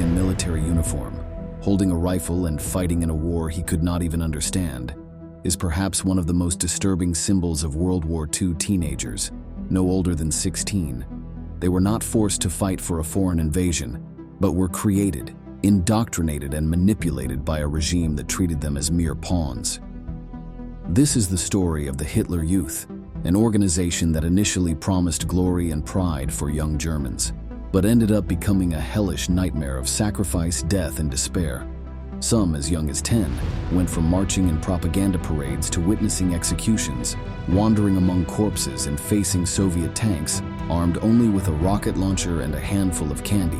in military uniform, holding a rifle and fighting in a war he could not even understand, is perhaps one of the most disturbing symbols of World War II teenagers, no older than 16. They were not forced to fight for a foreign invasion, but were created, indoctrinated, and manipulated by a regime that treated them as mere pawns. This is the story of the Hitler Youth, an organization that initially promised glory and pride for young Germans, but ended up becoming a hellish nightmare of sacrifice, death, and despair. Some, as young as 10, went from marching in propaganda parades to witnessing executions, wandering among corpses and facing Soviet tanks, armed only with a rocket launcher and a handful of candy.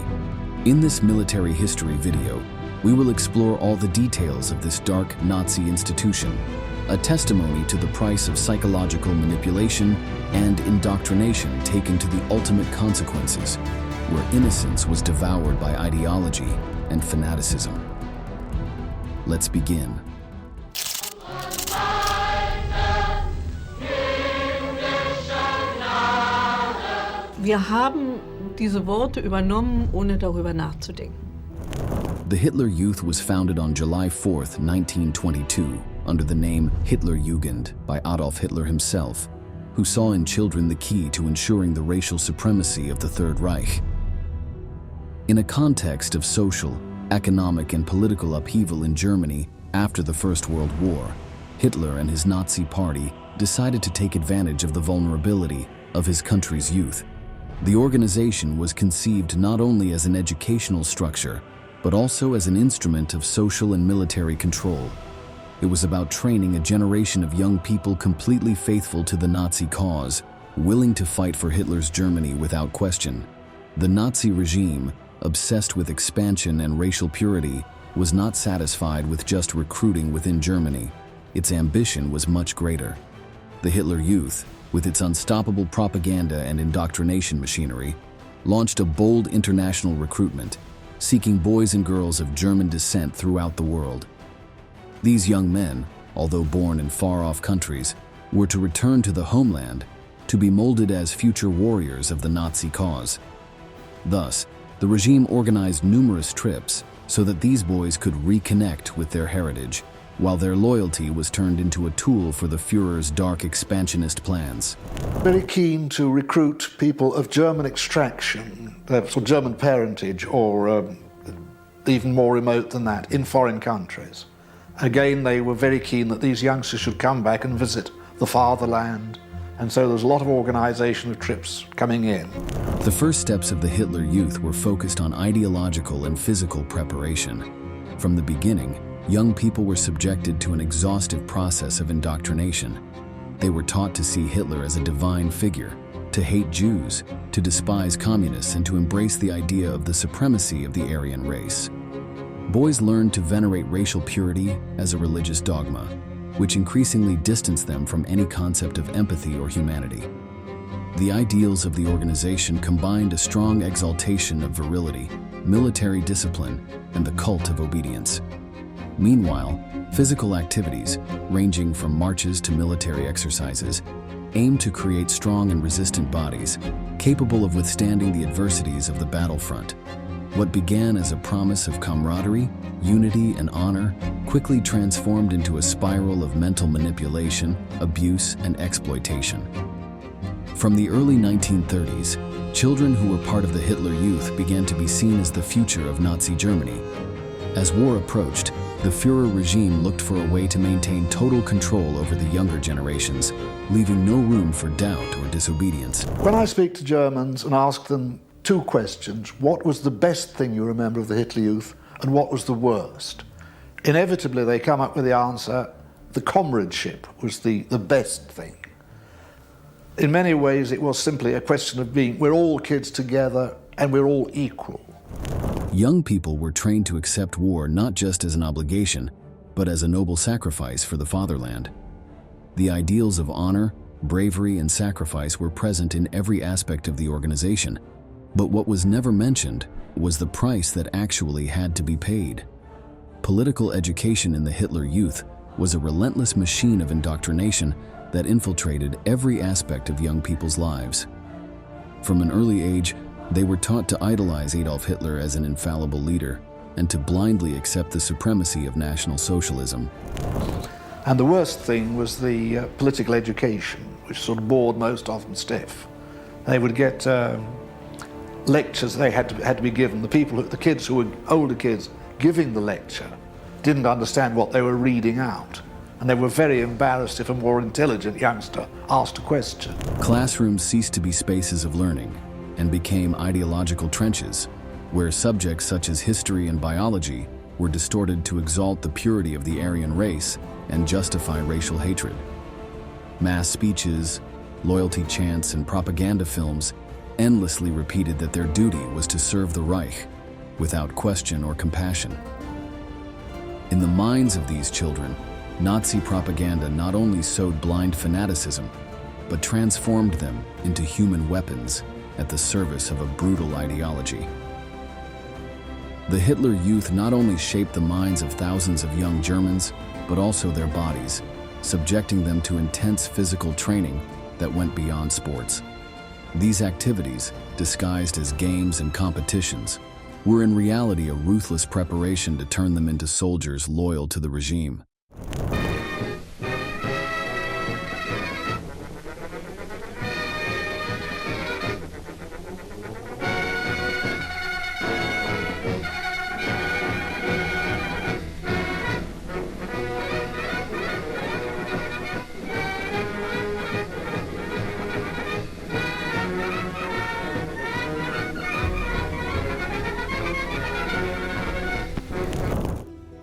In this military history video, we will explore all the details of this dark Nazi institution, a testimony to the price of psychological manipulation and indoctrination taken to the ultimate consequences, where innocence was devoured by ideology and fanaticism. Let's begin. Wir haben diese Worte übernommen, ohne darüber nachzudenken. The Hitler Youth was founded on July 4th, 1922, under the name Hitlerjugend by Adolf Hitler himself, who saw in children the key to ensuring the racial supremacy of the Third Reich. In a context of social, economic, and political upheaval in Germany after the First World War, Hitler and his Nazi party decided to take advantage of the vulnerability of his country's youth. The organization was conceived not only as an educational structure, but also as an instrument of social and military control. It was about training a generation of young people completely faithful to the Nazi cause, willing to fight for Hitler's Germany without question. The Nazi regime, obsessed with expansion and racial purity, was not satisfied with just recruiting within Germany. Its ambition was much greater. The Hitler Youth, with its unstoppable propaganda and indoctrination machinery, launched a bold international recruitment, seeking boys and girls of German descent throughout the world. These young men, although born in far-off countries, were to return to the homeland to be molded as future warriors of the Nazi cause. Thus, the regime organized numerous trips so that these boys could reconnect with their heritage, while their loyalty was turned into a tool for the Führer's dark expansionist plans. Very keen to recruit people of German extraction, or German parentage, or even more remote than that, in foreign countries. Again, they were very keen that these youngsters should come back and visit the fatherland, and so there was a lot of organization of trips coming in. The first steps of the Hitler Youth were focused on ideological and physical preparation. From the beginning, young people were subjected to an exhaustive process of indoctrination. They were taught to see Hitler as a divine figure, to hate Jews, to despise communists, and to embrace the idea of the supremacy of the Aryan race. Boys learned to venerate racial purity as a religious dogma, which increasingly distanced them from any concept of empathy or humanity. The ideals of the organization combined a strong exaltation of virility, military discipline, and the cult of obedience. Meanwhile, physical activities, ranging from marches to military exercises, aimed to create strong and resistant bodies, capable of withstanding the adversities of the battlefront. What began as a promise of camaraderie, unity, and honor quickly transformed into a spiral of mental manipulation, abuse, and exploitation. From the early 1930s, children who were part of the Hitler Youth began to be seen as the future of Nazi Germany. As war approached, the Führer regime looked for a way to maintain total control over the younger generations, leaving no room for doubt or disobedience. When I speak to Germans and ask them two questions, what was the best thing you remember of the Hitler Youth and what was the worst? Inevitably they come up with the answer, the comradeship was the best thing. In many ways it was simply a question of we're all kids together and we're all equal. Young people were trained to accept war not just as an obligation, but as a noble sacrifice for the fatherland. The ideals of honor, bravery, and sacrifice were present in every aspect of the organization. But what was never mentioned was the price that actually had to be paid. Political education in the Hitler Youth was a relentless machine of indoctrination that infiltrated every aspect of young people's lives. From an early age, They were taught to idolize Adolf Hitler as an infallible leader and to blindly accept the supremacy of National Socialism. And the worst thing was the political education, which sort of bored most of them stiff. They would get lectures they had to be given. The kids who were older kids giving the lecture didn't understand what they were reading out, and they were very embarrassed if a more intelligent youngster asked a question. Classrooms ceased to be spaces of learning and became ideological trenches, where subjects such as history and biology were distorted to exalt the purity of the Aryan race and justify racial hatred. Mass speeches, loyalty chants, and propaganda films endlessly repeated that their duty was to serve the Reich without question or compassion. In the minds of these children, Nazi propaganda not only sowed blind fanaticism, but transformed them into human weapons at the service of a brutal ideology. The Hitler Youth not only shaped the minds of thousands of young Germans, but also their bodies, subjecting them to intense physical training that went beyond sports. These activities, disguised as games and competitions, were in reality a ruthless preparation to turn them into soldiers loyal to the regime.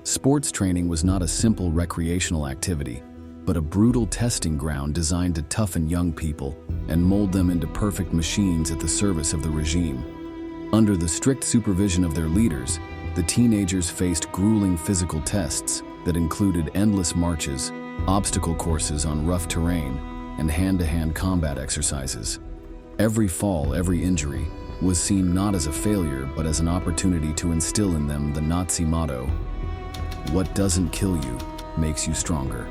Sports training was not a simple recreational activity, but a brutal testing ground designed to toughen young people and mold them into perfect machines at the service of the regime. Under the strict supervision of their leaders, the teenagers faced grueling physical tests that included endless marches, obstacle courses on rough terrain, and hand-to-hand combat exercises. Every fall, every injury, was seen not as a failure, but as an opportunity to instill in them the Nazi motto, "What doesn't kill you makes you stronger."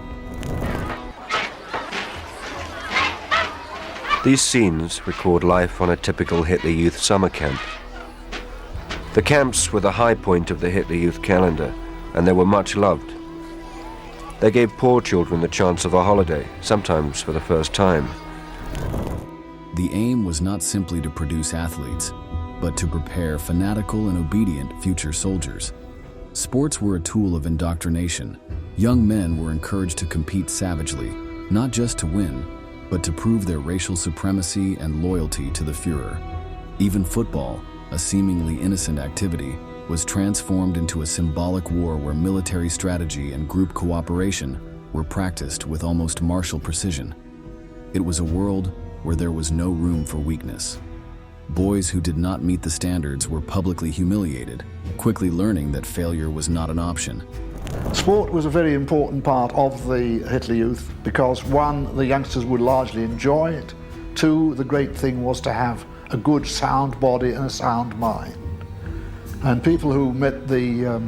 These scenes record life on a typical Hitler Youth summer camp. The camps were the high point of the Hitler Youth calendar, and they were much loved. They gave poor children the chance of a holiday, sometimes for the first time. The aim was not simply to produce athletes, but to prepare fanatical and obedient future soldiers. Sports were a tool of indoctrination. Young men were encouraged to compete savagely, not just to win, but to prove their racial supremacy and loyalty to the Führer. Even football, a seemingly innocent activity, was transformed into a symbolic war where military strategy and group cooperation were practiced with almost martial precision. It was a world where there was no room for weakness. Boys who did not meet the standards were publicly humiliated, quickly learning that failure was not an option. Sport was a very important part of the Hitler Youth because, one, the youngsters would largely enjoy it. Two, the great thing was to have a good sound body and a sound mind. And people who met the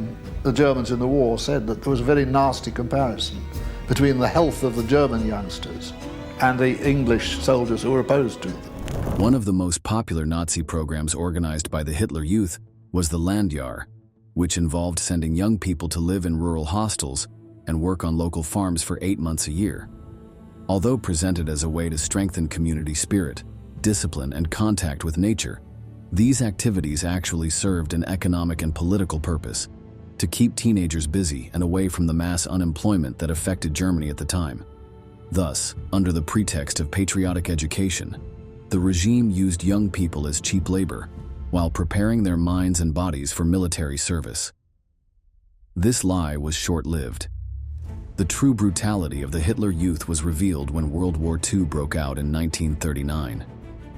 Germans in the war said that there was a very nasty comparison between the health of the German youngsters and the English soldiers who were opposed to them. One of the most popular Nazi programs organized by the Hitler Youth was the Landjahr, which involved sending young people to live in rural hostels and work on local farms for 8 months a year. Although presented as a way to strengthen community spirit, discipline, and contact with nature, these activities actually served an economic and political purpose: to keep teenagers busy and away from the mass unemployment that affected Germany at the time. Thus, under the pretext of patriotic education, the regime used young people as cheap labor, while preparing their minds and bodies for military service. This lie was short-lived. The true brutality of the Hitler Youth was revealed when World War II broke out in 1939.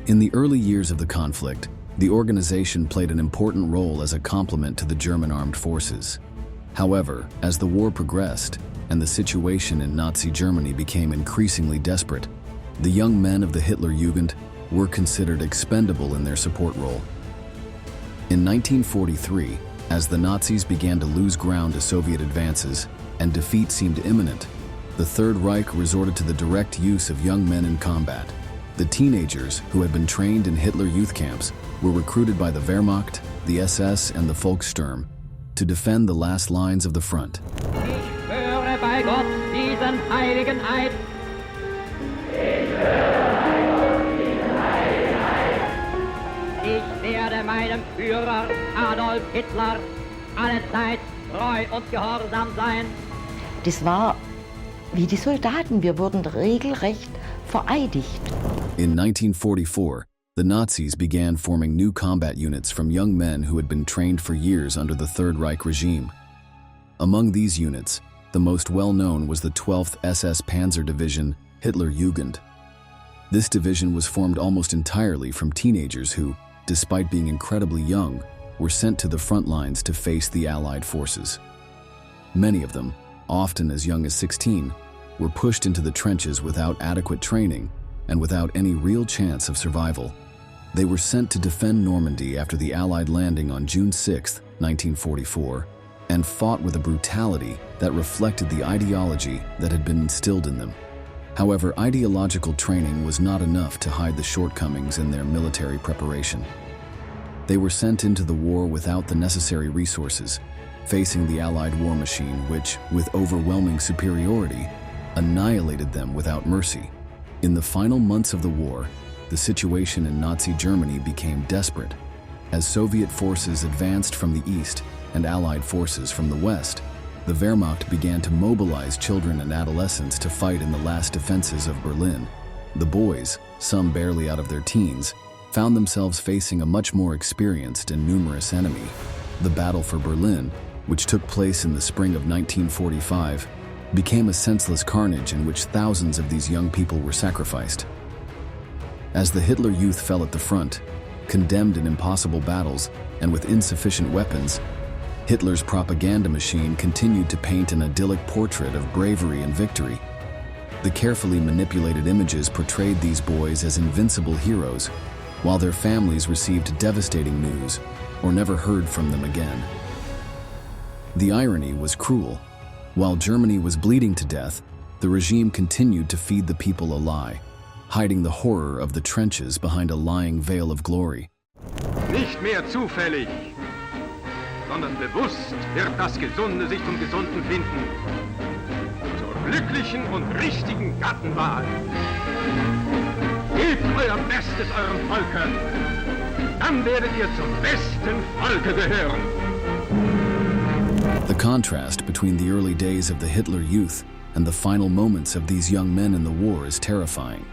In the early years of the conflict, the organization played an important role as a complement to the German armed forces. However, as the war progressed and the situation in Nazi Germany became increasingly desperate, the young men of the Hitler Jugend were considered expendable in their support role. In 1943, as the Nazis began to lose ground to Soviet advances and defeat seemed imminent, the Third Reich resorted to the direct use of young men in combat. The teenagers, who had been trained in Hitler youth camps, were recruited by the Wehrmacht, the SS, and the Volkssturm to defend the last lines of the front. Ich schwöre bei Gott diesen heiligen Eid. Ich werde meinem Führer Adolf Hitler allezeit treu und gehorsam sein. Das war wie die Soldaten, wir wurden regelrecht vereidigt. In 1944, the Nazis began forming new combat units from young men who had been trained for years under the Third Reich regime. Among these units, the most well-known was the 12th SS Panzer Division, Hitlerjugend. This division was formed almost entirely from teenagers who, despite being incredibly young, were sent to the front lines to face the Allied forces. Many of them, often as young as 16, were pushed into the trenches without adequate training and without any real chance of survival. They were sent to defend Normandy after the Allied landing on June 6, 1944, and fought with a brutality that reflected the ideology that had been instilled in them. However, ideological training was not enough to hide the shortcomings in their military preparation. They were sent into the war without the necessary resources, facing the Allied war machine which, with overwhelming superiority, annihilated them without mercy. In the final months of the war, the situation in Nazi Germany became desperate. As Soviet forces advanced from the east and Allied forces from the west, the Wehrmacht began to mobilize children and adolescents to fight in the last defenses of Berlin. The boys, some barely out of their teens, found themselves facing a much more experienced and numerous enemy. The Battle for Berlin, which took place in the spring of 1945, became a senseless carnage in which thousands of these young people were sacrificed. As the Hitler Youth fell at the front, condemned in impossible battles and with insufficient weapons, Hitler's propaganda machine continued to paint an idyllic portrait of bravery and victory. The carefully manipulated images portrayed these boys as invincible heroes, while their families received devastating news or never heard from them again. The irony was cruel. While Germany was bleeding to death, the regime continued to feed the people a lie, hiding the horror of the trenches behind a lying veil of glory. Nicht mehr zufällig, sondern bewusst wird das Gesunde sich zum Gesunden finden. Zur glücklichen und richtigen Gattenwahl. Gebt euer Bestes eurem Volke, dann werdet ihr zum besten Volke gehören. The contrast between the early days of the Hitler Youth and the final moments of these young men in the war is terrifying.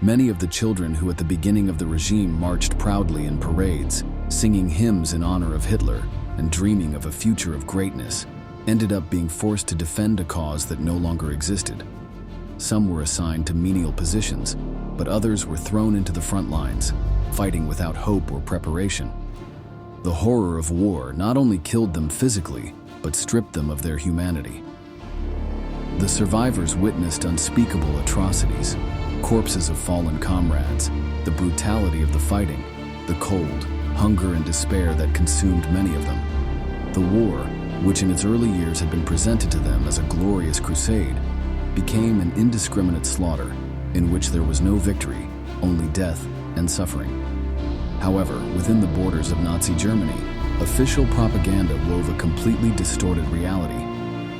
Many of the children who at the beginning of the regime marched proudly in parades, singing hymns in honor of Hitler and dreaming of a future of greatness, ended up being forced to defend a cause that no longer existed. Some were assigned to menial positions, but others were thrown into the front lines, fighting without hope or preparation. The horror of war not only killed them physically, but stripped them of their humanity. The survivors witnessed unspeakable atrocities, corpses of fallen comrades, the brutality of the fighting, the cold, hunger and despair that consumed many of them. The war, which in its early years had been presented to them as a glorious crusade, became an indiscriminate slaughter in which there was no victory, only death and suffering. However, within the borders of Nazi Germany, official propaganda wove a completely distorted reality,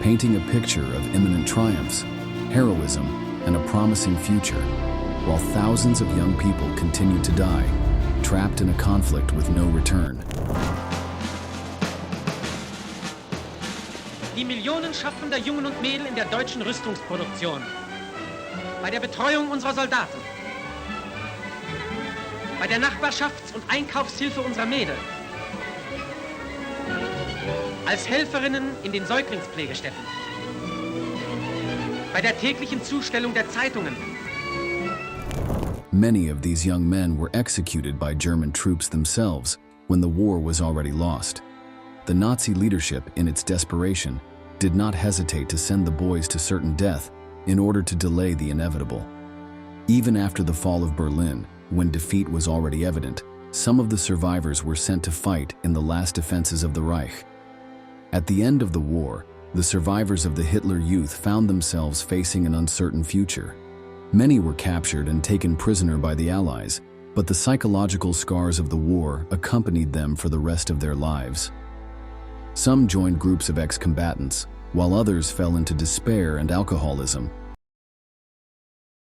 painting a picture of imminent triumphs, heroism, and a promising future, while thousands of young people continued to die, trapped in a conflict with no return. Die millionenschaffender Jungen und Mädel in der deutschen Rüstungsproduktion, bei der Betreuung unserer Soldaten, bei der Nachbarschafts- und Einkaufshilfe unserer Mädel, als Helferinnen in den Säuglingspflegestätten, bei der täglichen Zustellung der Zeitungen. Many of these young men were executed by German troops themselves when the war was already lost. The Nazi leadership, in its desperation, did not hesitate to send the boys to certain death in order to delay the inevitable. Even after the fall of Berlin, when defeat was already evident, some of the survivors were sent to fight in the last defenses of the Reich. At the end of the war, the survivors of the Hitler Youth found themselves facing an uncertain future. Many were captured and taken prisoner by the Allies, but the psychological scars of the war accompanied them for the rest of their lives. Some joined groups of ex-combatants, while others fell into despair and alcoholism,